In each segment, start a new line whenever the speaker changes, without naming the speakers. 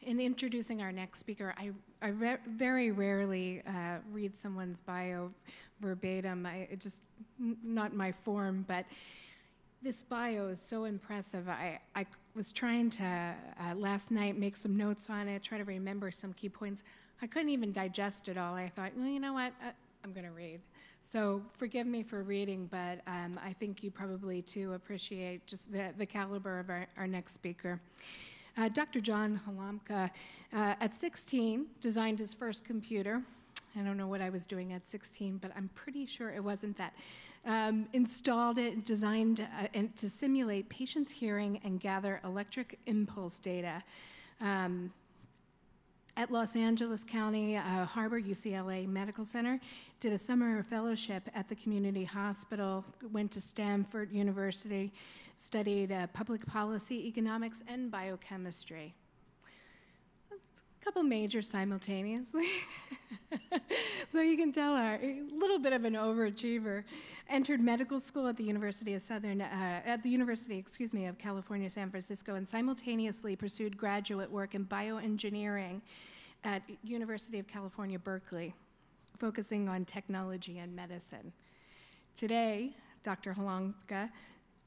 in introducing our next speaker, I very rarely read someone's bio verbatim. It just not my form, but this bio is so impressive. I was trying to, last night, make some notes on it, try to remember some key points. I couldn't even digest it all. I thought, well, you know what? I'm going to read. So forgive me for reading, but I think you probably, too, appreciate just the caliber of our next speaker. Dr. John Halamka, at 16, designed his first computer. I don't know what I was doing at 16, but I'm pretty sure it wasn't that. Installed it, designed to simulate patients' hearing and gather electric impulse data. At Los Angeles County Harbor UCLA Medical Center, did a summer fellowship at the community hospital, went to Stanford University, studied public policy, economics, and biochemistry. A couple majors simultaneously. So you can tell a little bit of an overachiever. Entered medical school at the University of California, San Francisco, and simultaneously pursued graduate work in bioengineering at University of California, Berkeley, focusing on technology and medicine. Today, Dr. Halamka,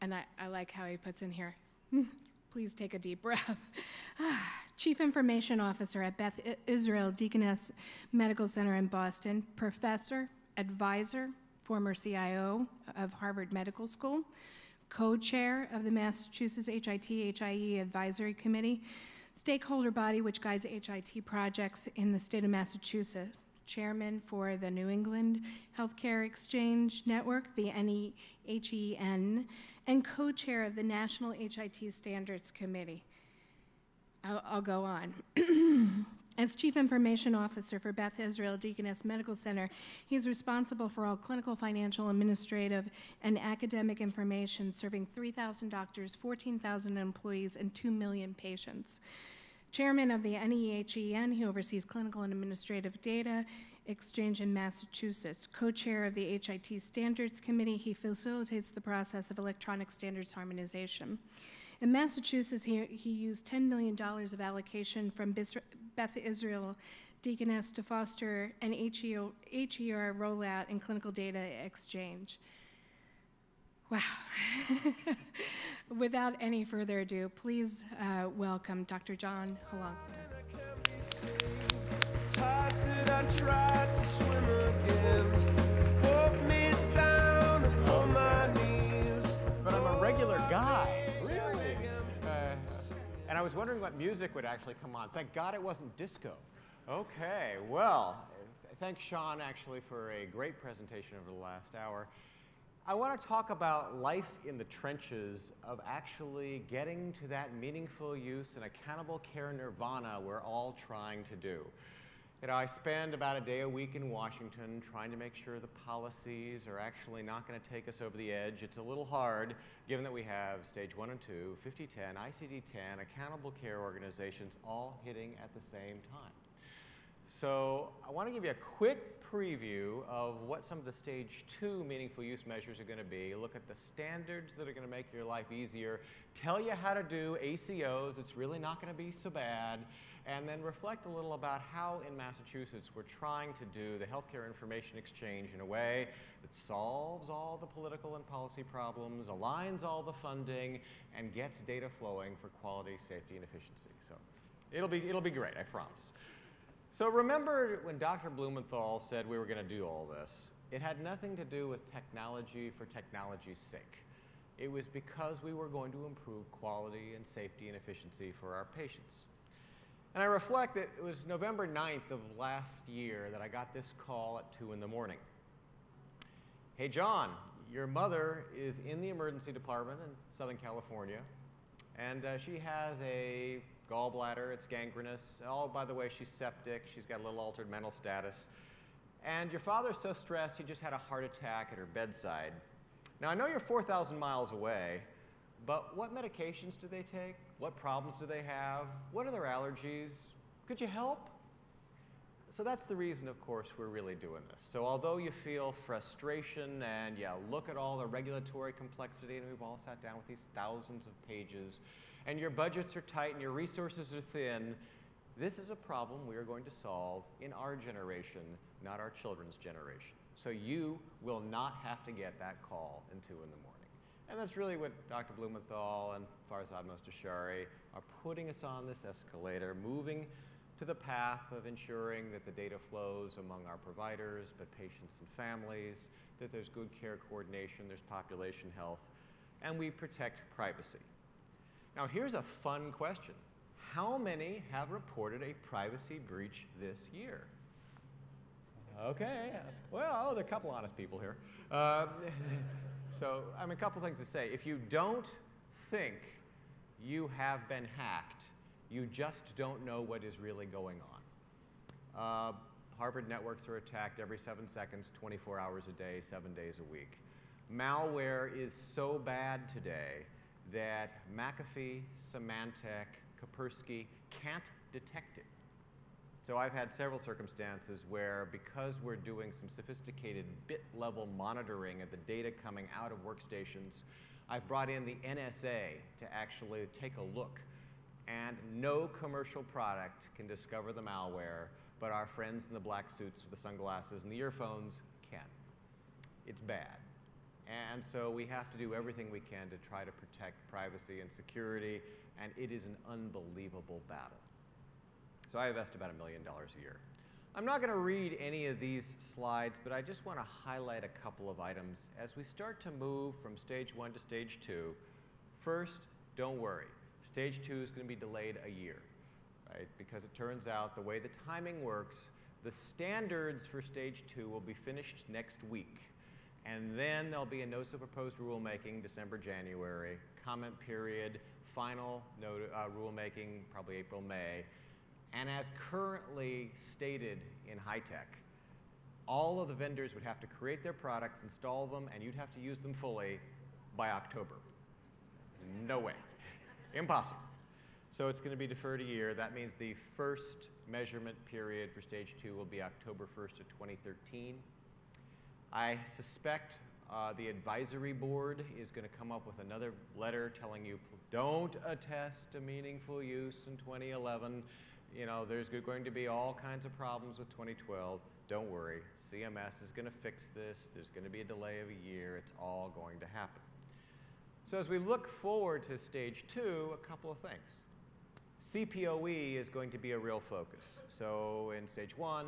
and I like how he puts in here, please take a deep breath. Chief Information Officer at Beth Israel Deaconess Medical Center in Boston, professor, advisor, former CIO of Harvard Medical School, co-chair of the Massachusetts HIT-HIE Advisory Committee, stakeholder body which guides HIT projects in the state of Massachusetts, chairman for the New England Healthcare Exchange Network, the NEHEN, and co-chair of the National HIT Standards Committee. I'll go on. As Chief Information Officer for Beth Israel Deaconess Medical Center, he's responsible for all clinical, financial, administrative, and academic information serving 3,000 doctors, 14,000 employees, and 2 million patients. Chairman of the NEHEN, he oversees clinical and administrative data exchange in Massachusetts. Co-chair of the HIT Standards Committee, he facilitates the process of electronic standards harmonization. In Massachusetts, he used $10 million of allocation from Beth Israel Deaconess to foster an HER rollout and clinical data exchange. Wow. Without any further ado, please welcome Dr. John Halamka.
But I'm a regular guy. And I was wondering what music would actually come on. Thank God it wasn't disco. Okay, well, thanks Sean actually for a great presentation over the last hour. I want to talk about life in the trenches of actually getting to that meaningful use and accountable care nirvana we're all trying to do. You know, I spend about a day a week in Washington trying to make sure the policies are actually not going to take us over the edge. It's a little hard, given that we have stage 1 and 2, 5010, ICD-10, accountable care organizations all hitting at the same time. So I want to give you a quick preview of what some of the stage 2 meaningful use measures are going to be. Look at the standards that are going to make your life easier, tell you how to do ACOs, it's really not going to be so bad, and then reflect a little about how in Massachusetts we're trying to do the healthcare information exchange in a way that solves all the political and policy problems, aligns all the funding, and gets data flowing for quality, safety, and efficiency. So it'll be great, I promise. So remember when Dr. Blumenthal said we were going to do all this, it had nothing to do with technology for technology's sake. It was because we were going to improve quality and safety and efficiency for our patients. And I reflect that it was November 9th of last year that I got this call at 2 in the morning. Hey John, your mother is in the emergency department in Southern California, and she has a gallbladder, it's gangrenous. Oh, by the way, she's septic, she's got a little altered mental status. And your father's so stressed, he just had a heart attack at her bedside. Now, I know you're 4,000 miles away, but what medications do they take? What problems do they have? What are their allergies? Could you help? So that's the reason, of course, we're really doing this. So although you feel frustration and look at all the regulatory complexity, and we've all sat down with these thousands of pages, and your budgets are tight and your resources are thin, This is a problem we are going to solve in our generation, not our children's generation. So you will not have to get that call in 2 in the morning. And that's really what Dr. Blumenthal and Farzad Mostashari are putting us on this escalator, moving to the path of ensuring that the data flows among our providers, but patients and families, that there's good care coordination, there's population health, and we protect privacy. Now here's a fun question. How many have reported a privacy breach this year? Okay, well, there are a couple honest people here. So, I mean, a couple things to say. If you don't think you have been hacked, you just don't know what is really going on. Harvard networks are attacked every 7 seconds, 24 hours a day, 7 days a week. Malware is so bad today that McAfee, Symantec, Kaspersky can't detect it. So I've had several circumstances where, because we're doing some sophisticated bit-level monitoring of the data coming out of workstations, I've brought in the NSA to actually take a look. And no commercial product can discover the malware, but our friends in the black suits with the sunglasses and the earphones can. It's bad. And so we have to do everything we can to try to protect privacy and security, and it is an unbelievable battle. So I invest about $1 million a year. I'm not going to read any of these slides, but I just want to highlight a couple of items. As we start to move from stage 1 to stage 2, first, don't worry. Stage 2 is going to be delayed a year, right? Because it turns out the way the timing works, the standards for stage 2 will be finished next week. And then there'll be a notice of proposed rulemaking, December, January, comment period, final rulemaking, probably April, May. And as currently stated in high tech, all of the vendors would have to create their products, install them, and you'd have to use them fully by October. No way. Impossible. So it's going to be deferred a year. That means the first measurement period for stage 2 will be October 1st of 2013. I suspect the advisory board is going to come up with another letter telling you, don't attest to meaningful use in 2011. You know, there's going to be all kinds of problems with 2012. Don't worry, CMS is going to fix this. There's going to be a delay of a year. It's all going to happen. So as we look forward to stage 2, a couple of things. CPOE is going to be a real focus. So in stage 1,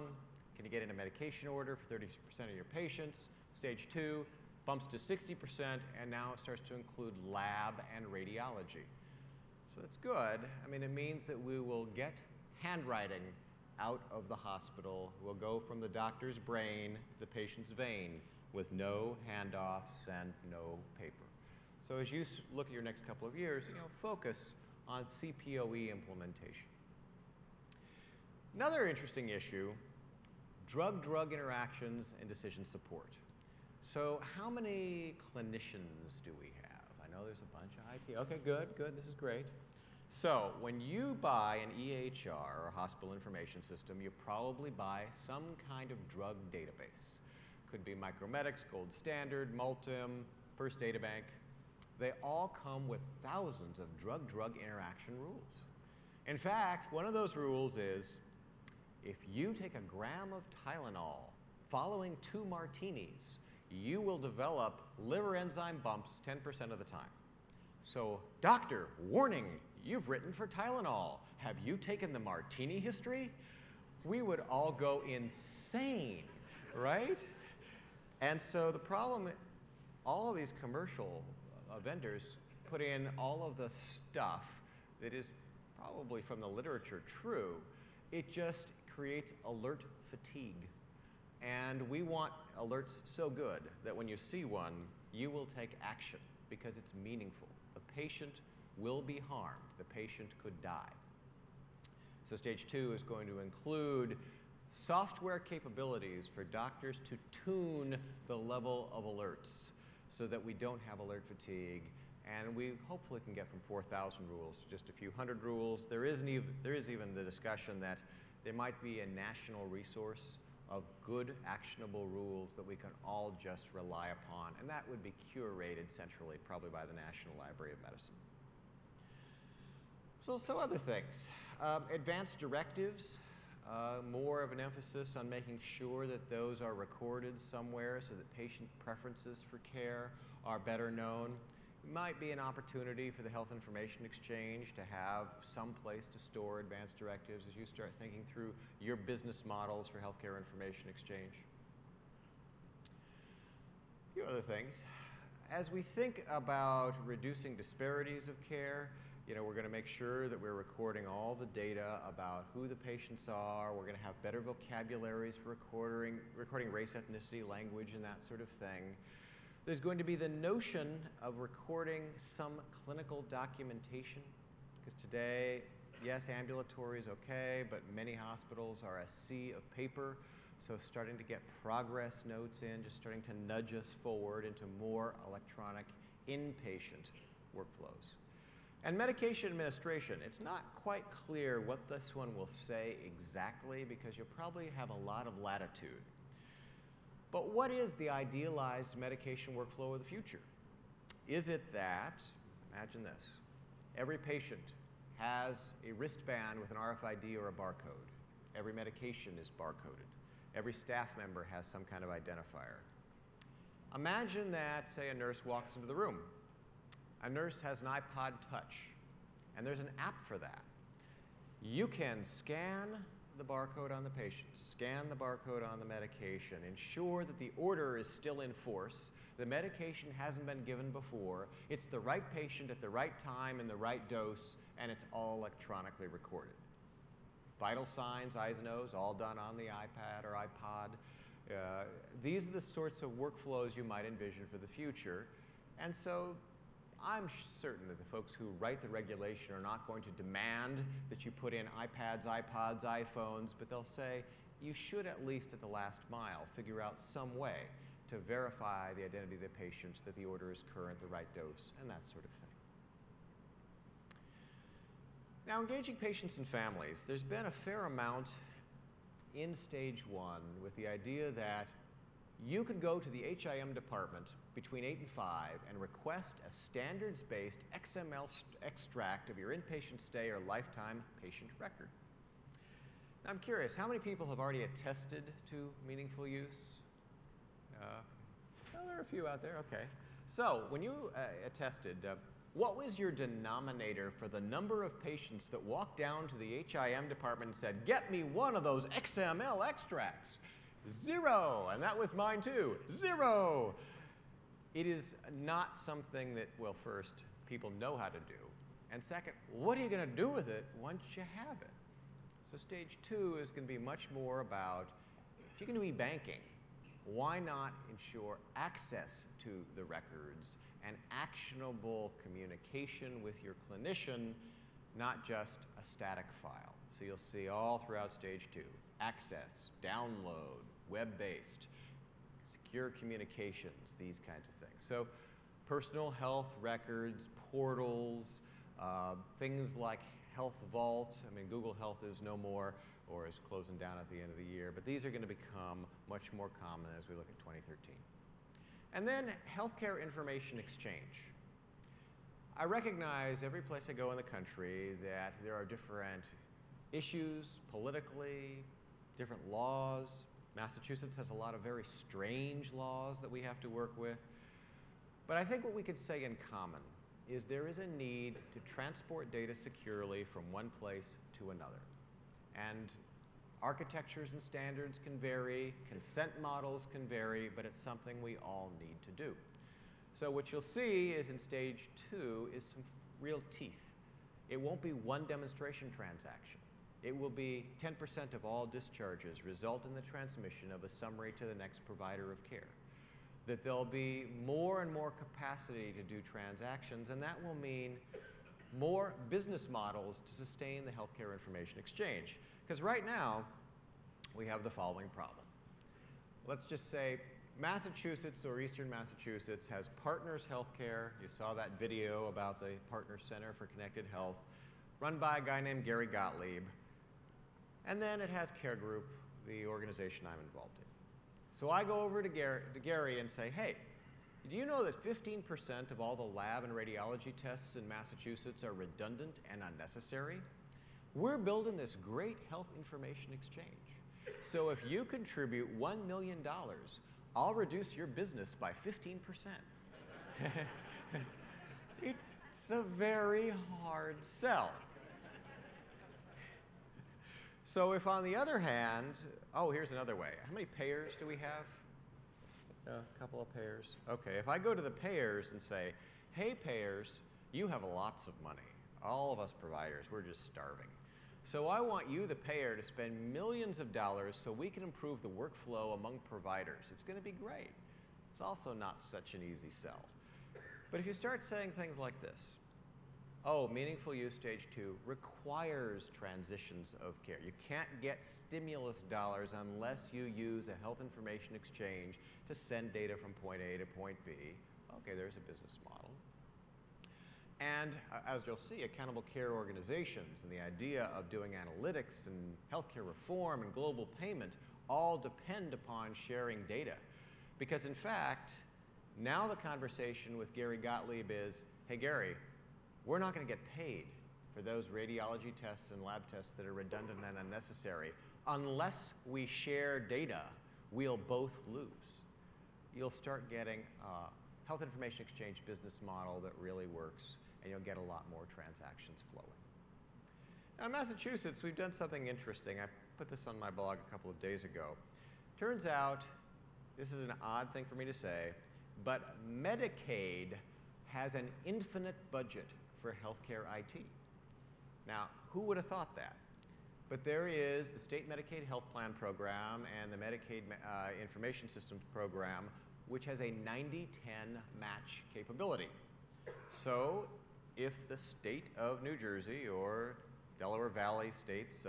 can you get in a medication order for 30% of your patients? Stage 2 bumps to 60%, and now it starts to include lab and radiology. So that's good. I mean, it means that we will get handwriting out of the hospital. We'll go from the doctor's brain to the patient's vein with no handoffs and no paper. So as you look at your next couple of years, focus on CPOE implementation. Another interesting issue, drug-drug interactions and decision support. So how many clinicians do we have? I know there's a bunch of IT. Okay, good, this is great. So when you buy an EHR, or hospital information system, you probably buy some kind of drug database. Could be Micromedics, Gold Standard, Multim, First Data Bank. They all come with thousands of drug-drug interaction rules. In fact, one of those rules is, if you take a gram of Tylenol following 2 martinis, you will develop liver enzyme bumps 10% of the time. So, doctor, warning, you've written for Tylenol. Have you taken the martini history? We would all go insane, right? And so the problem, all of these commercial vendors put in all of the stuff that is probably from the literature true. It just creates alert fatigue. And we want alerts so good that when you see one, you will take action because it's meaningful. The patient will be harmed. The patient could die. So stage 2 is going to include software capabilities for doctors to tune the level of alerts so that we don't have alert fatigue. And we hopefully can get from 4,000 rules to just a few hundred rules. There is even the discussion that there might be a national resource of good, actionable rules that we can all just rely upon. And that would be curated centrally, probably by the National Library of Medicine. So other things. Advanced directives, more of an emphasis on making sure that those are recorded somewhere so that patient preferences for care are better known. It might be an opportunity for the Health Information Exchange to have some place to store advanced directives as you start thinking through your business models for healthcare information exchange. A few other things. As we think about reducing disparities of care, we're going to make sure that we're recording all the data about who the patients are. We're going to have better vocabularies for recording race, ethnicity, language, and that sort of thing. There's going to be the notion of recording some clinical documentation, because today, yes, ambulatory is okay, but many hospitals are a sea of paper. So starting to get progress notes in, just starting to nudge us forward into more electronic inpatient workflows. And medication administration, it's not quite clear what this one will say exactly because you'll probably have a lot of latitude. But what is the idealized medication workflow of the future? Is it that, imagine this, every patient has a wristband with an RFID or a barcode. Every medication is barcoded. Every staff member has some kind of identifier. Imagine that, say, a nurse walks into the room. A nurse has an iPod Touch, and there's an app for that. You can scan the barcode on the patient, scan the barcode on the medication, ensure that the order is still in force, the medication hasn't been given before, it's the right patient at the right time and the right dose, and it's all electronically recorded. Vital signs, eyes and O's, all done on the iPad or iPod. These are the sorts of workflows you might envision for the future. And so I'm certain that the folks who write the regulation are not going to demand that you put in iPads, iPods, iPhones, but they'll say you should at least at the last mile figure out some way to verify the identity of the patient, that the order is current, the right dose, and that sort of thing. Now, engaging patients and families, there's been a fair amount in stage 1 with the idea that you could go to the HIM department between 8 and 5 and request a standards-based XML extract of your inpatient stay or lifetime patient record. Now, I'm curious, how many people have already attested to meaningful use? Well, there are a few out there, okay. So, when you attested, what was your denominator for the number of patients that walked down to the HIM department and said, "Get me one of those XML extracts"? 0, and that was mine too, 0. It is not something that, well, first, people know how to do, and second, what are you going to do with it once you have it? So stage 2 is going to be much more about, if you're going to be banking, why not ensure access to the records and actionable communication with your clinician, not just a static file. So you'll see all throughout stage 2, access, download, web-based, secure communications, these kinds of things. So personal health records, portals, things like Health Vault. I mean, Google Health is no more or is closing down at the end of the year, but these are going to become much more common as we look at 2013. And then healthcare information exchange. I recognize every place I go in the country that there are different issues politically, different laws. Massachusetts has a lot of very strange laws that we have to work with. But I think what we could say in common is there is a need to transport data securely from one place to another. And architectures and standards can vary, consent models can vary, but it's something we all need to do. So what you'll see is in stage 2 is some real teeth. It won't be one demonstration transaction. It will be 10% of all discharges result in the transmission of a summary to the next provider of care. That there'll be more and more capacity to do transactions, and that will mean more business models to sustain the healthcare information exchange. Because right now, we have the following problem. Let's just say Massachusetts or Eastern Massachusetts has Partners Healthcare. You saw that video about the Partners Center for Connected Health, run by a guy named Gary Gottlieb. And then it has Care Group, the organization I'm involved in. So I go over to Gary and say, hey, Do you know that 15% of all the lab and radiology tests in Massachusetts are redundant and unnecessary? We're building this great health information exchange. So if you contribute $1 million, I'll reduce your business by 15%. It's a very hard sell. So if on the other hand, oh, here's another way. How many payers do we have? A couple of payers. Okay, if I go to the payers and say, hey payers, you have lots of money. All of us providers, we're just starving. So I want you, the payer, to spend millions of dollars so we can improve the workflow among providers. It's going to be great. It's also not such an easy sell. But if you start saying things like this, oh, meaningful use stage 2 requires transitions of care. You can't get stimulus dollars unless you use a health information exchange to send data from point A to point B. Okay, there's a business model. And as you'll see, accountable care organizations and the idea of doing analytics and healthcare reform and global payment all depend upon sharing data. Because in fact, now the conversation with Gary Gottlieb is, hey Gary, we're not going to get paid for those radiology tests and lab tests that are redundant and unnecessary. Unless we share data, we'll both lose. You'll start getting a health information exchange business model that really works, and you'll get a lot more transactions flowing. Now in Massachusetts, we've done something interesting. I put this on my blog a couple of days ago. Turns out, this is an odd thing for me to say, but Medicaid has an infinite budget for healthcare IT. Now, who would have thought that? But there is the state Medicaid health plan program and the Medicaid information systems program, which has a 90-10 match capability. So if the state of New Jersey or Delaware Valley states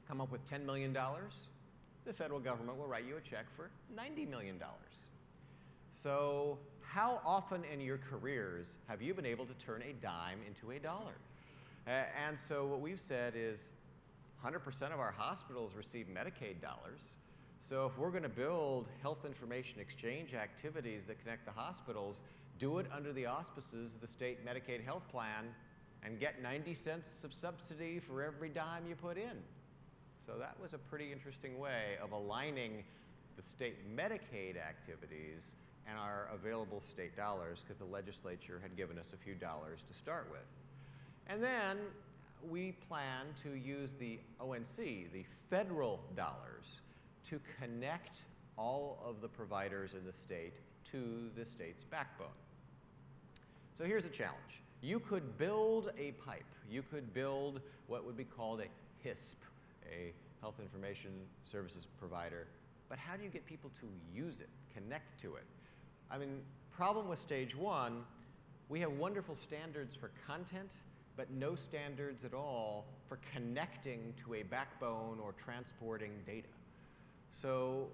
come up with $10 million, the federal government will write you a check for $90 million. So how often in your careers have you been able to turn a dime into a dollar? And so what we've said is 100% of our hospitals receive Medicaid dollars. So if we're going to build health information exchange activities that connect the hospitals, do it under the auspices of the state Medicaid health plan and get 90 cents of subsidy for every dime you put in. So that was a pretty interesting way of aligning the state Medicaid activities and our available state dollars, because the legislature had given us a few dollars to start with. And then we plan to use the ONC, the federal dollars, to connect all of the providers in the state to the state's backbone. So here's a challenge. You could build a pipe. You could build what would be called a HISP, a health information services provider. But how do you get people to use it, connect to it? I mean, problem with stage 1, we have wonderful standards for content, but no standards at all for connecting to a backbone or transporting data. So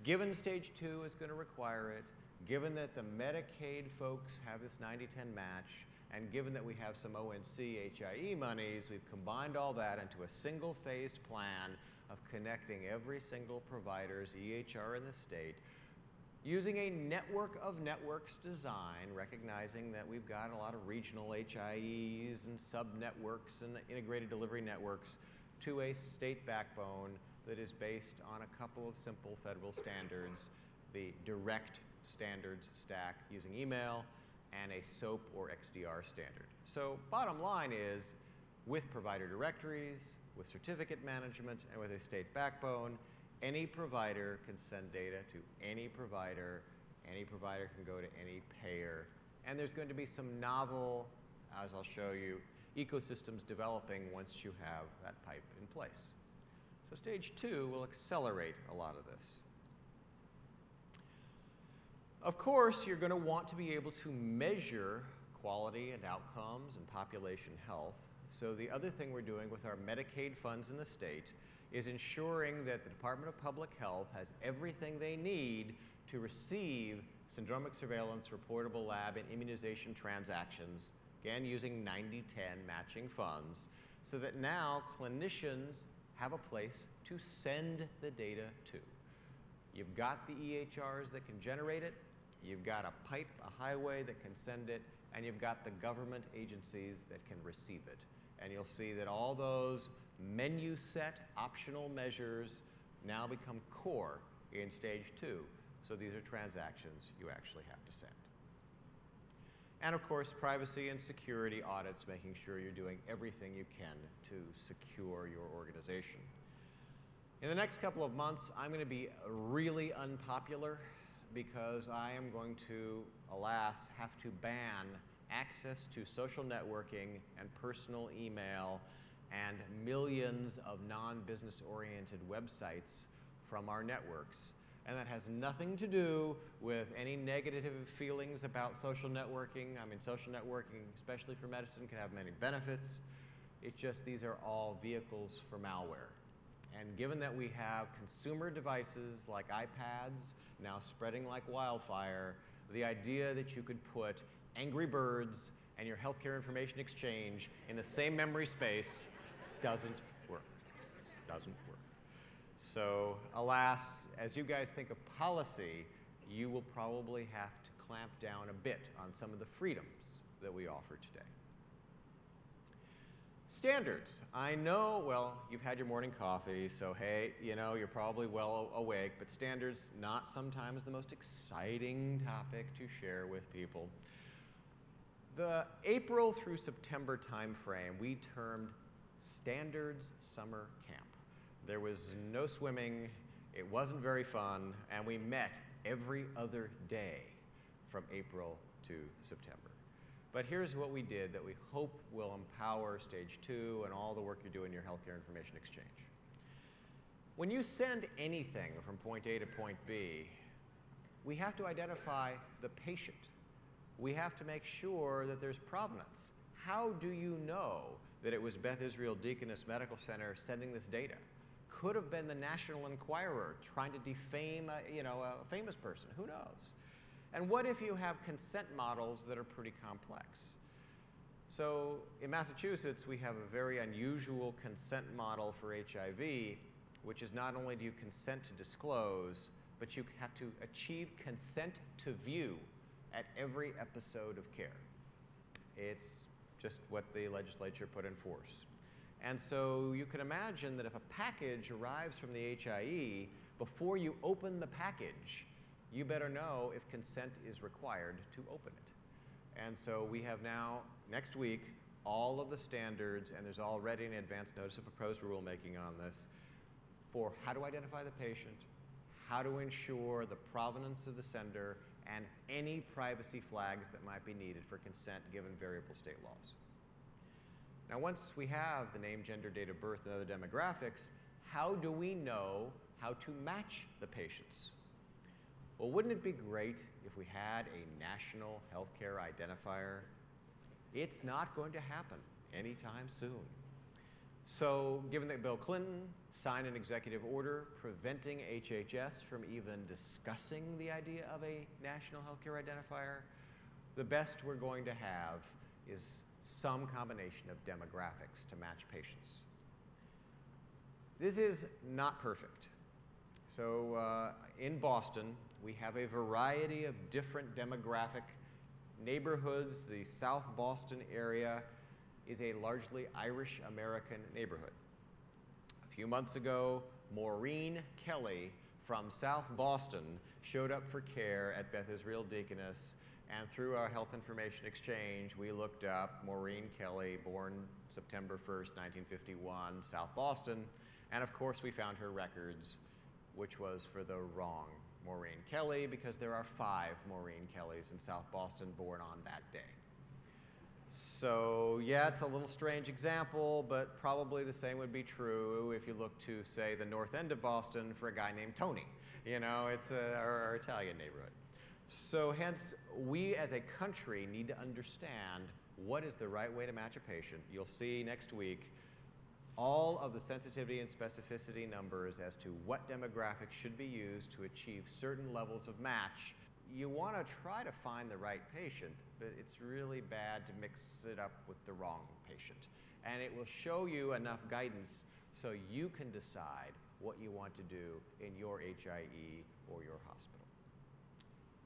given stage 2 is going to require it, given that the Medicaid folks have this 90-10 match, and given that we have some ONC HIE monies, we've combined all that into a single phased plan of connecting every single provider's EHR in the state using a network of networks design, recognizing that we've got a lot of regional HIEs and sub-networks and integrated delivery networks to a state backbone that is based on a couple of simple federal standards, the direct standards stack using email and a SOAP or XDR standard. So bottom line is, with provider directories, with certificate management, and with a state backbone, any provider can send data to any provider can go to any payer, and there's going to be some novel, as I'll show you, ecosystems developing once you have that pipe in place. So stage 2 will accelerate a lot of this. Of course, you're going to want to be able to measure quality and outcomes and population health. So the other thing we're doing with our Medicaid funds in the state is ensuring that the Department of Public Health has everything they need to receive syndromic surveillance, reportable lab, and immunization transactions, again using 90-10 matching funds, so that now clinicians have a place to send the data to. You've got the EHRs that can generate it. you've got a pipe, a highway that can send it, and you've got the government agencies that can receive it. And you'll see that all those menu set optional measures now become core in stage 2. So these are transactions you actually have to send. And of course, privacy and security audits, making sure you're doing everything you can to secure your organization. In the next couple of months, I'm going to be really unpopular because I am going to, alas, have to ban access to social networking and personal email and millions of non-business oriented websites from our networks. And that has nothing to do with any negative feelings about social networking. I mean, social networking, especially for medicine, can have many benefits. It's just these are all vehicles for malware. And given that we have consumer devices like iPads now spreading like wildfire, the idea that you could put Angry Birds and your healthcare information exchange in the same memory space doesn't work. Doesn't work. So, alas, as you guys think of policy, you will probably have to clamp down a bit on some of the freedoms that we offer today. Standards. I know, well, you've had your morning coffee, so hey, you know, you're probably well awake, but standards, not sometimes the most exciting topic to share with people. The April through September timeframe we termed Standards Summer Camp. There was no swimming, it wasn't very fun, and we met every other day from April to September. But here's what we did that we hope will empower stage 2 and all the work you're doing in your healthcare information exchange. When you send anything from point A to point B, we have to identify the patient. We have to make sure that there's provenance. How do you know that it was Beth Israel Deaconess Medical Center sending this data? Could have been the National Enquirer trying to defame a famous person. Who knows? And what if you have consent models that are pretty complex? So in Massachusetts, we have a very unusual consent model for HIV, which is not only do you consent to disclose, but you have to achieve consent to view at every episode of care. It's just what the legislature put in force. And so you can imagine that if a package arrives from the HIE, before you open the package, you better know if consent is required to open it. And so we have now, next week, all of the standards, and there's already an advance notice of proposed rulemaking on this, for how to identify the patient, how to ensure the provenance of the sender, and any privacy flags that might be needed for consent given variable state laws. Now, once we have the name, gender, date of birth, and other demographics, how do we know how to match the patients? Well, wouldn't it be great if we had a national healthcare identifier? It's not going to happen anytime soon. So, given that Bill Clinton signed an executive order preventing HHS from even discussing the idea of a national healthcare identifier, the best we're going to have is some combination of demographics to match patients. This is not perfect. So in Boston, we have a variety of different demographic neighborhoods. The South Boston area is a largely Irish American neighborhood. A few months ago, Maureen Kelly from South Boston showed up for care at Beth Israel Deaconess, and through our health information exchange, we looked up Maureen Kelly, born September 1st, 1951, South Boston, and of course we found her records, which was for the wrong Maureen Kelly, because there are 5 Maureen Kellys in South Boston born on that day. So yeah, it's a little strange example, but probably the same would be true if you look to, say, the north end of Boston for a guy named Tony. You know, it's our Italian neighborhood. So hence, we as a country need to understand what is the right way to match a patient. You'll see next week all of the sensitivity and specificity numbers as to what demographics should be used to achieve certain levels of match. You want to try to find the right patient, but it's really bad to mix it up with the wrong patient. And it will show you enough guidance so you can decide what you want to do in your HIE or your hospital.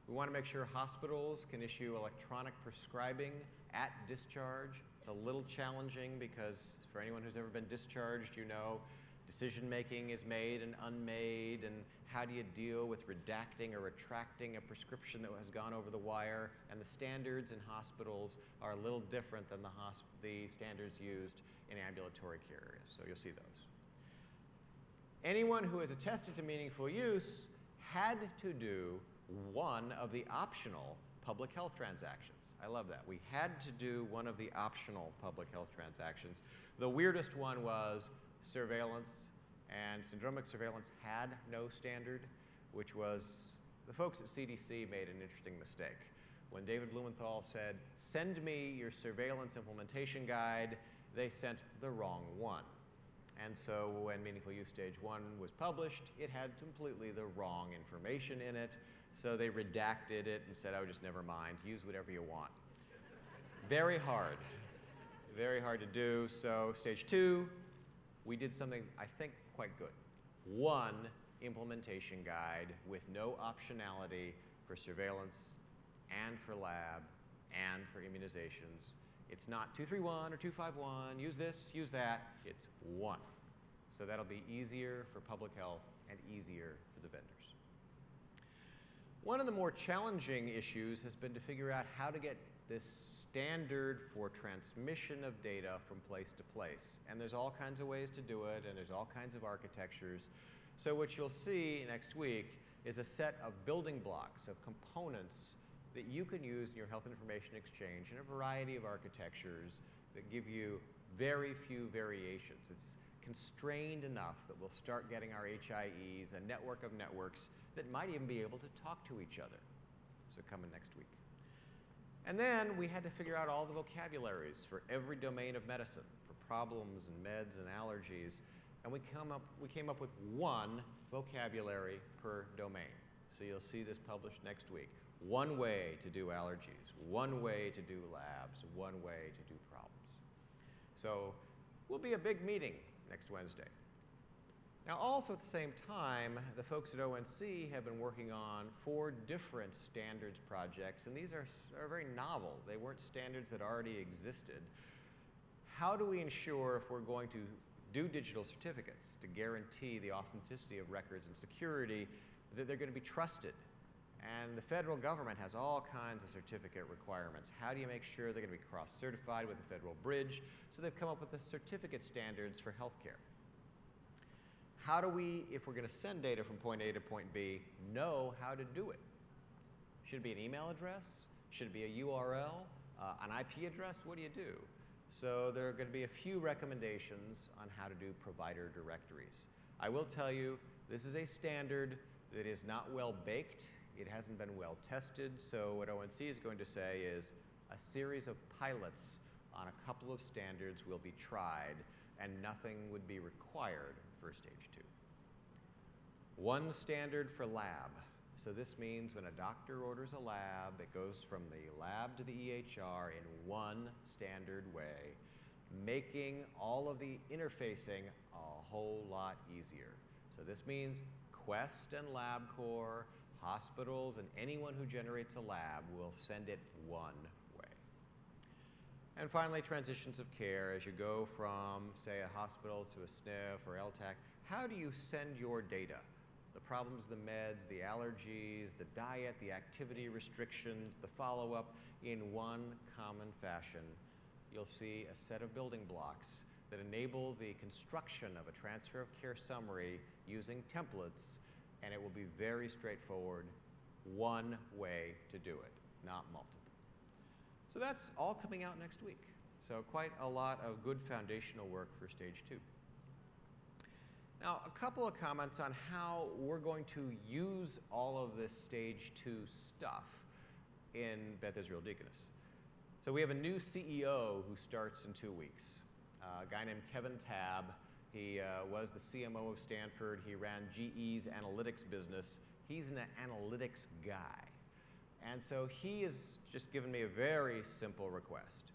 We want to make sure hospitals can issue electronic prescribing at discharge. It's a little challenging because for anyone who's ever been discharged, you know decision making is made and unmade, and how do you deal with redacting or retracting a prescription that has gone over the wire? And the standards in hospitals are a little different than the standards used in ambulatory care areas, so you'll see those. Anyone who has attested to meaningful use had to do one of the optional public health transactions. I love that. We had to do one of the optional public health transactions. The weirdest one was surveillance, and syndromic surveillance had no standard, which was, the folks at CDC made an interesting mistake. When David Blumenthal said, "Send me your surveillance implementation guide," they sent the wrong one. And so when Meaningful Use Stage 1 was published, it had completely the wrong information in it. So they redacted it and said, "Oh, just never mind, use whatever you want." Very hard to do. So Stage 2, we did something I think quite good. One implementation guide with no optionality for surveillance and for lab and for immunizations. It's not 231 or 251, use this, use that. It's one. So that'll be easier for public health and easier for the vendors. One of the more challenging issues has been to figure out how to get this standard for transmission of data from place to place. And there's all kinds of ways to do it, and there's all kinds of architectures. So what you'll see next week is a set of building blocks, of components that you can use in your health information exchange in a variety of architectures that give you very few variations. It's constrained enough that we'll start getting our HIEs, a network of networks that might even be able to talk to each other. So coming next week. And then we had to figure out all the vocabularies for every domain of medicine, for problems and meds and allergies, and we came up with one vocabulary per domain. So you'll see this published next week. One way to do allergies, one way to do labs, one way to do problems. So we'll be a big meeting next Wednesday. Now also at the same time, the folks at ONC have been working on 4 different standards projects, and these are very novel. They weren't standards that already existed. How do we ensure, if we're going to do digital certificates to guarantee the authenticity of records and security, that they're going to be trusted? And the federal government has all kinds of certificate requirements. How do you make sure they're going to be cross-certified with the Federal Bridge? So they've come up with the certificate standards for healthcare. How do we, if we're going to send data from point A to point B, know how to do it? Should it be an email address? Should it be a URL? An IP address? What do you do? So there are going to be a few recommendations on how to do provider directories. I will tell you, this is a standard that is not well baked. It hasn't been well tested. So what ONC is going to say is a series of pilots on a couple of standards will be tried, and nothing would be required for Stage 2. One standard for lab. So this means when a doctor orders a lab, it goes from the lab to the EHR in one standard way, making all of the interfacing a whole lot easier. So this means Quest and LabCorp, hospitals, and anyone who generates a lab will send it one way. And finally, transitions of care. As you go from, say, a hospital to a SNF or LTAC, how do you send your data? The problems, the meds, the allergies, the diet, the activity restrictions, the follow-up in one common fashion. You'll see a set of building blocks that enable the construction of a transfer of care summary using templates, and it will be very straightforward, one way to do it, not multiple. So that's all coming out next week. So quite a lot of good foundational work for Stage 2. Now, a couple of comments on how we're going to use all of this Stage 2 stuff in Beth Israel Deaconess. So we have a new CEO who starts in 2 weeks, a guy named Kevin Tabb. He was the CMO of Stanford. He ran GE's analytics business. He's an analytics guy. And so he has just given me a very simple request.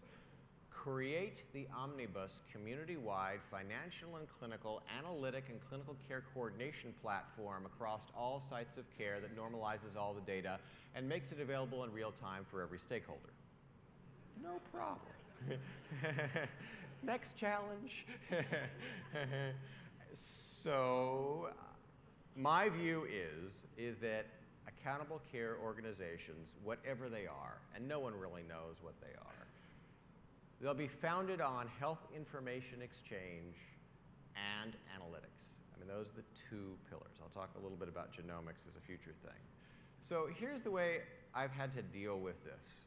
create the omnibus community-wide financial and clinical analytic and clinical care coordination platform across all sites of care that normalizes all the data and makes it available in real time for every stakeholder. No problem. Next challenge. So my view is that accountable care organizations, whatever they are, and no one really knows what they are, they'll be founded on health information exchange and analytics. I mean, those are the two pillars. I'll talk a little bit about genomics as a future thing. So here's the way I've had to deal with this.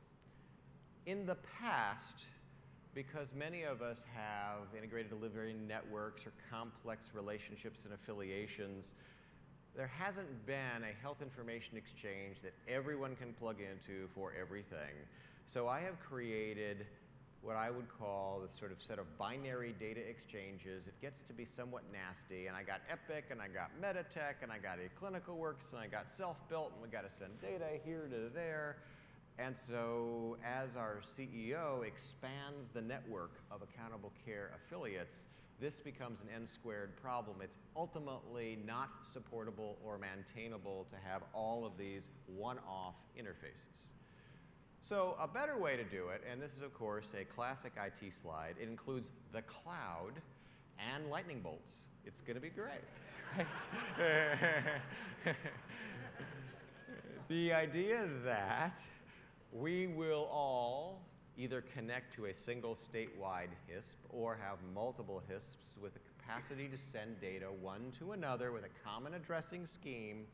In the past, because many of us have integrated delivery networks or complex relationships and affiliations, there hasn't been a health information exchange that everyone can plug into for everything. So I have created what I would call this sort of set of binary data exchanges. It gets to be somewhat nasty, and I got Epic, and I got Meditech, and I got eClinicalWorks, and I got self-built, and we got to send data here to there. And so as our CEO expands the network of accountable care affiliates, this becomes an n-squared problem. It's ultimately not supportable or maintainable to have all of these one-off interfaces. So a better way to do it, and this is of course a classic IT slide, it includes the cloud and lightning bolts. It's going to be great, right? The idea that we will all either connect to a single statewide HISP or have multiple HISPs with the capacity to send data one to another with a common addressing scheme,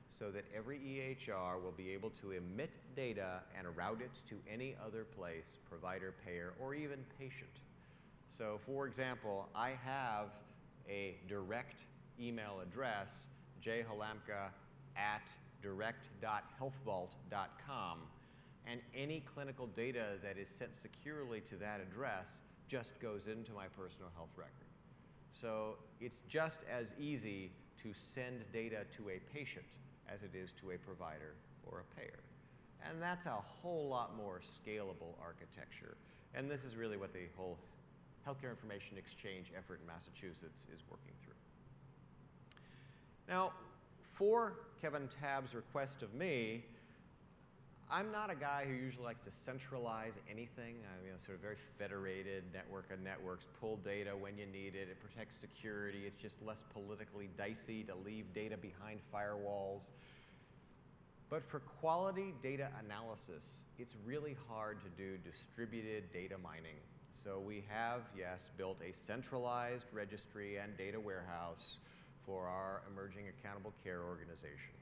so that every EHR will be able to emit data and route it to any other place, provider, payer, or even patient. So for example, I have a direct email address, jhalamka@direct.healthvault.com, and any clinical data that is sent securely to that address just goes into my personal health record. So it's just as easy to send data to a patient as it is to a provider or a payer. And that's a whole lot more scalable architecture. And this is really what the whole healthcare information exchange effort in Massachusetts is working through. Now, for Kevin Tabb's request of me, I'm not a guy who usually likes to centralize anything. I'm sort of very federated network of networks, pull data when you need it. It protects security. It's just less politically dicey to leave data behind firewalls. But for quality data analysis, it's really hard to do distributed data mining. So we have, yes, built a centralized registry and data warehouse for our emerging accountable care organization.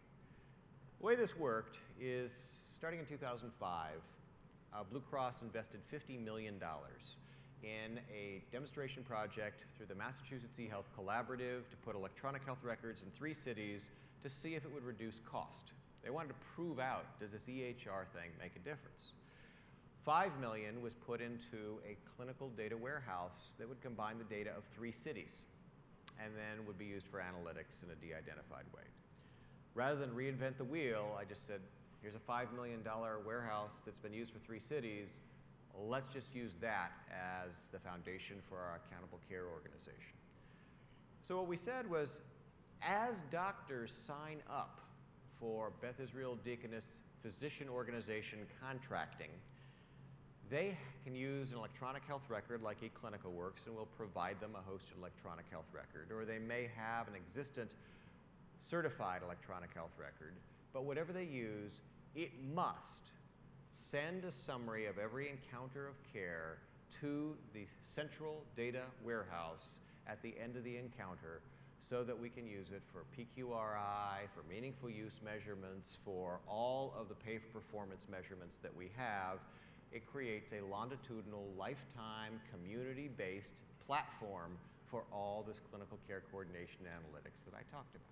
The way this worked is, starting in 2005, Blue Cross invested $50 million in a demonstration project through the Massachusetts eHealth Collaborative to put electronic health records in 3 cities to see if it would reduce cost. They wanted to prove out, does this EHR thing make a difference? $5 million was put into a clinical data warehouse that would combine the data of 3 cities and then would be used for analytics in a de-identified way. Rather than reinvent the wheel, I just said, here's a $5 million warehouse that's been used for 3 cities. Let's just use that as the foundation for our accountable care organization. So what we said was, as doctors sign up for Beth Israel Deaconess physician organization contracting, they can use an electronic health record like eClinicalWorks, and we'll provide them a hosted electronic health record. Or they may have an existent certified electronic health record, but whatever they use, it must send a summary of every encounter of care to the central data warehouse at the end of the encounter, so that we can use it for PQRI, for meaningful use measurements, for all of the pay-for-performance measurements that we have. It creates a longitudinal, lifetime, community-based platform for all this clinical care coordination analytics that I talked about.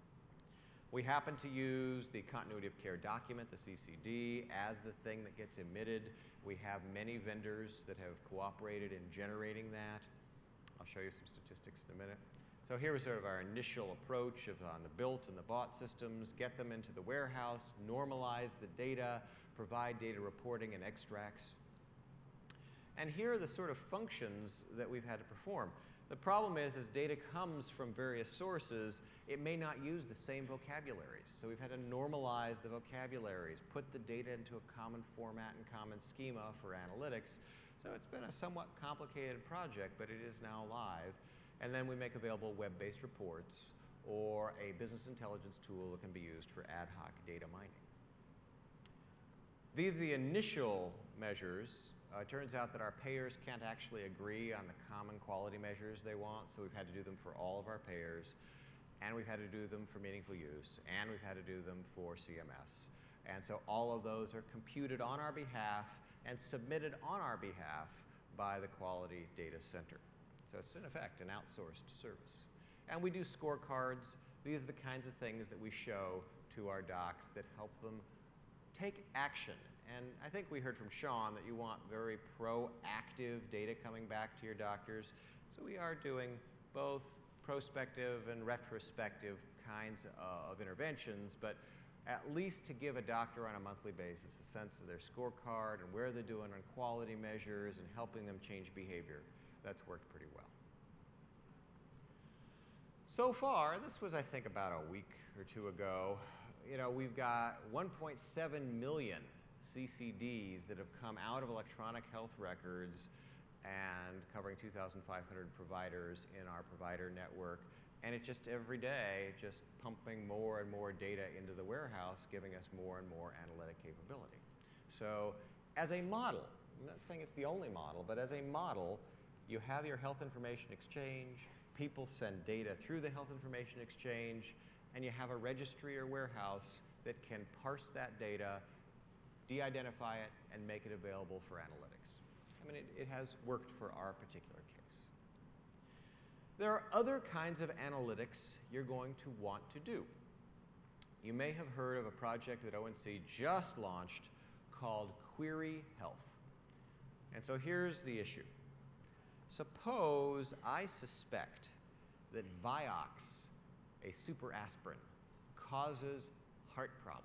We happen to use the continuity of care document, the CCD, as the thing that gets emitted. We have many vendors that have cooperated in generating that. I'll show you some statistics in a minute. So here was sort of our initial approach on the built and the bought systems, get them into the warehouse, normalize the data, provide data reporting and extracts. And here are the sort of functions that we've had to perform. The problem is, as data comes from various sources, it may not use the same vocabularies. So we've had to normalize the vocabularies, put the data into a common format and common schema for analytics. So it's been a somewhat complicated project, but it is now live. And then we make available web-based reports or a business intelligence tool that can be used for ad hoc data mining. These are the initial measures. It turns out that our payers can't actually agree on the common quality measures they want, so we've had to do them for all of our payers, and we've had to do them for meaningful use, and we've had to do them for CMS. And so all of those are computed on our behalf and submitted on our behalf by the Quality Data Center. So it's in effect an outsourced service. And we do scorecards. These are the kinds of things that we show to our docs that help them take action. And I think we heard from Sean that you want very proactive data coming back to your doctors. So we are doing both prospective and retrospective kinds of interventions, but at least to give a doctor on a monthly basis a sense of their scorecard and where they're doing on quality measures and helping them change behavior. That's worked pretty well. So far, this was I think about a week or two ago, we've got 1.7 million CCDs that have come out of electronic health records and covering 2,500 providers in our provider network. And it's just every day, just pumping more and more data into the warehouse, giving us more and more analytic capability. So as a model, I'm not saying it's the only model, but as a model, you have your health information exchange, people send data through the health information exchange, and you have a registry or warehouse that can parse that data, de-identify it, and make it available for analytics. I mean, it has worked for our particular case. There are other kinds of analytics you're going to want to do. You may have heard of a project that ONC just launched called Query Health. And so here's the issue. Suppose I suspect that Vioxx, a super aspirin, causes heart problems.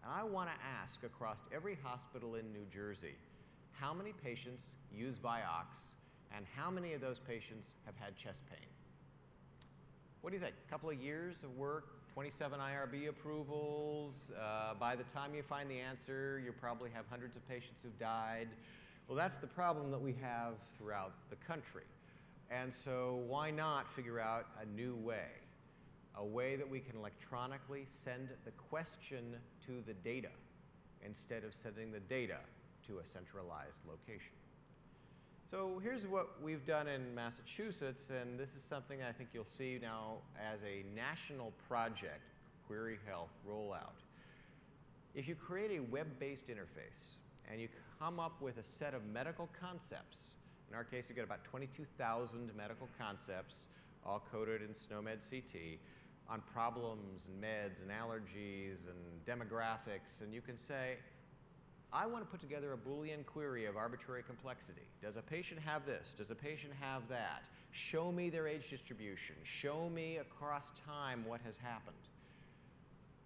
And I want to ask across every hospital in New Jersey, how many patients use Vioxx and how many of those patients have had chest pain? What do you think? A couple of years of work, 27 IRB approvals. By the time you find the answer, you probably have hundreds of patients who've died. Well, that's the problem that we have throughout the country. And so why not figure out a new way? A way that we can electronically send the question to the data instead of sending the data to a centralized location. So here's what we've done in Massachusetts, and this is something I think you'll see now as a national project, Query Health rollout. If you create a web-based interface and you come up with a set of medical concepts, in our case, you've got about 22,000 medical concepts, all coded in SNOMED CT, on problems and meds and allergies and demographics, and you can say, I want to put together a Boolean query of arbitrary complexity. Does a patient have this? Does a patient have that? Show me their age distribution. Show me across time what has happened.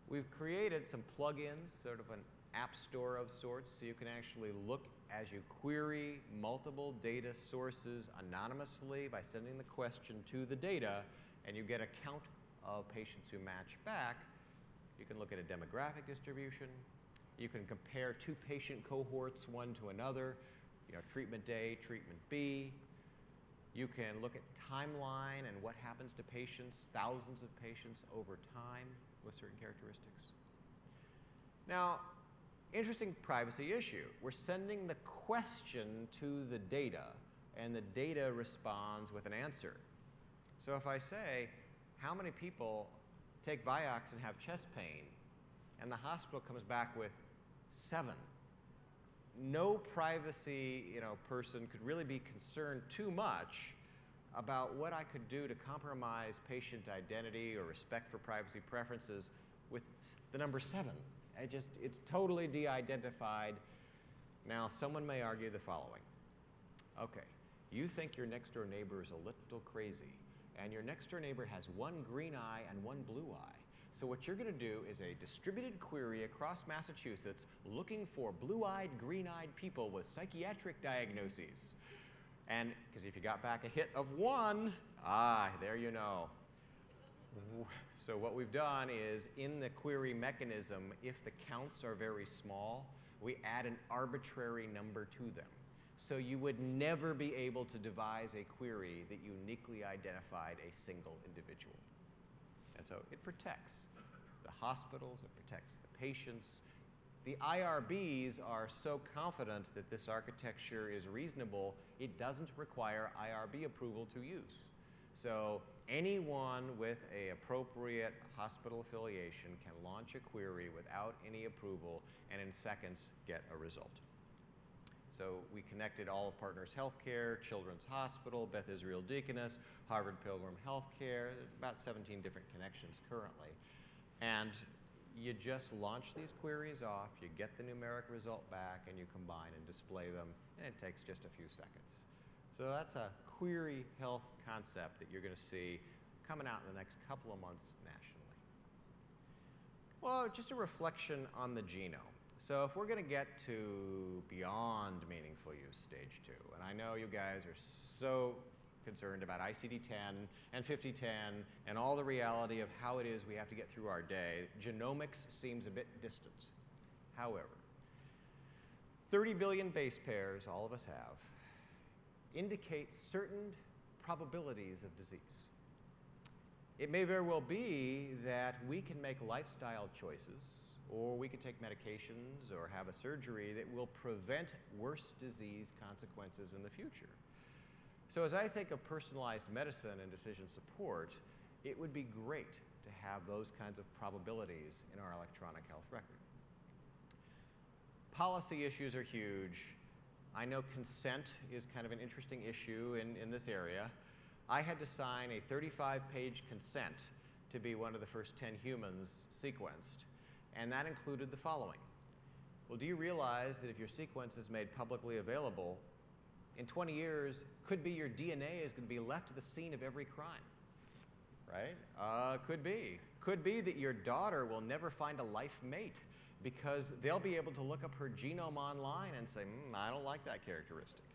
We've created some plugins, sort of an app store of sorts, so you can actually look as you query multiple data sources anonymously by sending the question to the data, and you get a count of patients who match back. You can look at a demographic distribution. You can compare two patient cohorts, one to another, treatment A, treatment B. You can look at timeline and what happens to patients, thousands of patients over time with certain characteristics. Now, interesting privacy issue. We're sending the question to the data, and the data responds with an answer. So if I say, how many people take Vioxx and have chest pain, and the hospital comes back with 7, no privacy person could really be concerned too much about what I could do to compromise patient identity or respect for privacy preferences with the number 7. It's totally de-identified. Now, someone may argue the following. Okay, you think your next door neighbor is a little crazy, and your next door neighbor has one green eye and one blue eye. So what you're going to do is a distributed query across Massachusetts looking for blue-eyed, green-eyed people with psychiatric diagnoses. And because if you got back a hit of 1, there you know. So what we've done is in the query mechanism, if the counts are very small, we add an arbitrary number to them. So you would never be able to devise a query that uniquely identified a single individual. And so it protects the hospitals, it protects the patients. The IRBs are so confident that this architecture is reasonable, it doesn't require IRB approval to use. So anyone with an appropriate hospital affiliation can launch a query without any approval and in seconds get a result. So we connected all of Partners Healthcare, Children's Hospital, Beth Israel Deaconess, Harvard Pilgrim Healthcare. There's about 17 different connections currently. And you just launch these queries off, you get the numeric result back, and you combine and display them, and it takes just a few seconds. So that's a query health concept that you're going to see coming out in the next couple of months nationally. Well, just a reflection on the genome. So if we're going to get to beyond meaningful use stage 2, and I know you guys are so concerned about ICD-10 and 5010 and all the reality of how it is we have to get through our day, genomics seems a bit distant. However, 30 billion base pairs, all of us have, indicate certain probabilities of disease. It may very well be that we can make lifestyle choices, or we can take medications or have a surgery that will prevent worse disease consequences in the future. So as I think of personalized medicine and decision support, it would be great to have those kinds of probabilities in our electronic health record. Policy issues are huge. I know consent is kind of an interesting issue in this area. I had to sign a 35-page consent to be one of the first 10 humans sequenced, and that included the following. Well, do you realize that if your sequence is made publicly available, in 20 years, could be your DNA is going to be left to the scene of every crime, right? Could be. Could be that your daughter will never find a life mate because they'll be able to look up her genome online and say, I don't like that characteristic.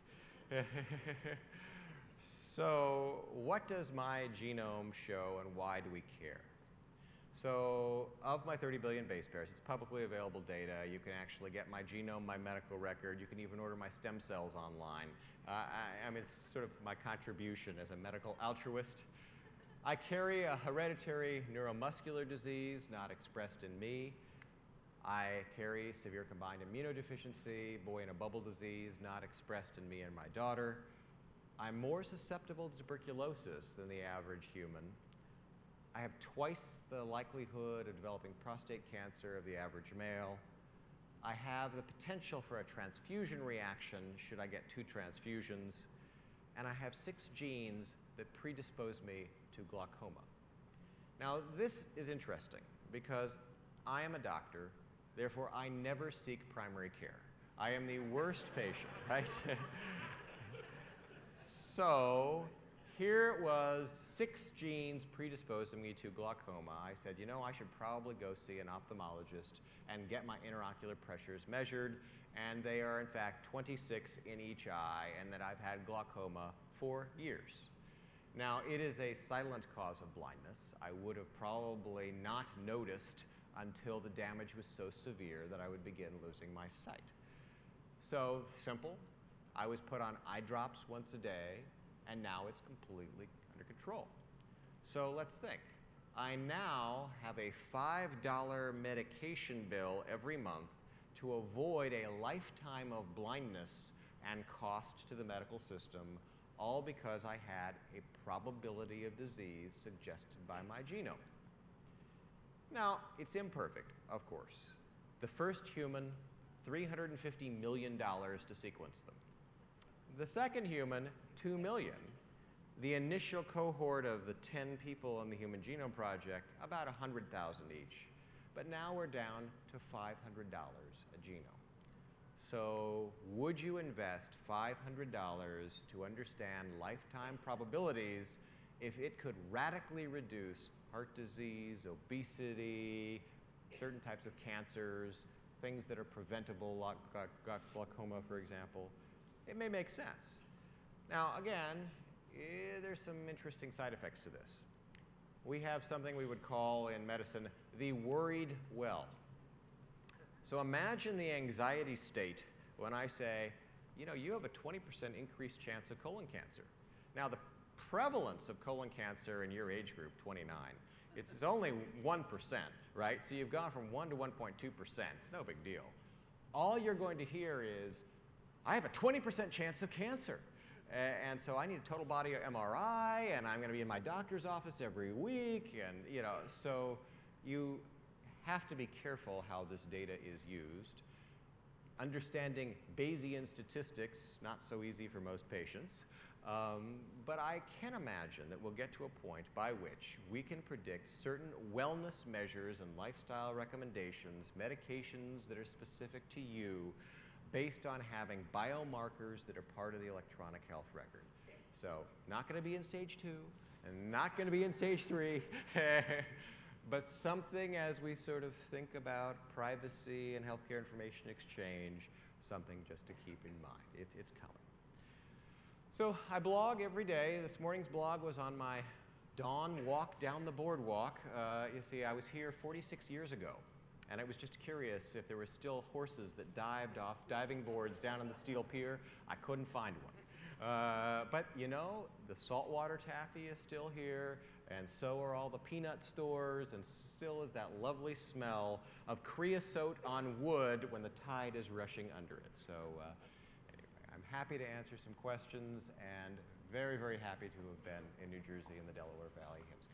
So what does my genome show and why do we care? So of my 30 billion base pairs, it's publicly available data. You can actually get my genome, my medical record. You can even order my stem cells online. I mean, it's sort of my contribution as a medical altruist. I carry a hereditary neuromuscular disease not expressed in me. I carry severe combined immunodeficiency, boy in a bubble disease not expressed in me and my daughter. I'm more susceptible to tuberculosis than the average human. I have twice the likelihood of developing prostate cancer of the average male. I have the potential for a transfusion reaction should I get 2 transfusions. And I have 6 genes that predispose me to glaucoma. Now, this is interesting because I am a doctor, therefore I never seek primary care. I am the worst patient, right? So here it was 6 genes predisposing me to glaucoma. I said, you know, I should probably go see an ophthalmologist and get my interocular pressures measured, and they are in fact 26 in each eye, and that I've had glaucoma for years. Now, it is a silent cause of blindness. I would have probably not noticed until the damage was so severe that I would begin losing my sight. So simple. I was put on eye drops once a day, and now it's completely under control. So let's think. I now have a $5 medication bill every month to avoid a lifetime of blindness and cost to the medical system, all because I had a probability of disease suggested by my genome. Now, it's imperfect, of course. The first human, $350 million to sequence them. The second human, 2 million. The initial cohort of the 10 people in the Human Genome Project, about 100,000 each. But now we're down to $500 a genome. So would you invest $500 to understand lifetime probabilities if it could radically reduce heart disease, obesity, certain types of cancers, things that are preventable, like glaucoma, for example, it may make sense. Now, again, there's some interesting side effects to this. We have something we would call in medicine the worried well. So imagine the anxiety state when I say, you know, you have a 20% increased chance of colon cancer. Now, the prevalence of colon cancer in your age group, 29, it's only 1%, right? So you've gone from 1 to 1.2%. It's no big deal. All you're going to hear is, I have a 20% chance of cancer. And so I need a total body MRI, and I'm going to be in my doctor's office every week. And, you know, so you have to be careful how this data is used. Understanding Bayesian statistics, not so easy for most patients. But I can imagine that we'll get to a point by which we can predict certain wellness measures and lifestyle recommendations, medications that are specific to you, based on having biomarkers that are part of the electronic health record. So not going to be in stage 2 and not going to be in stage 3, but something as we sort of think about privacy and healthcare information exchange, something just to keep in mind. It's coming. So I blog every day. This morning's blog was on my dawn walk down the boardwalk. You see, I was here 46 years ago. And I was just curious if there were still horses that dived off diving boards down on the steel pier. I couldn't find one. But you know, the saltwater taffy is still here, and so are all the peanut stores, and still is that lovely smell of creosote on wood when the tide is rushing under it. So anyway, I'm happy to answer some questions, and very, very happy to have been in New Jersey in the Delaware Valley HIMSS.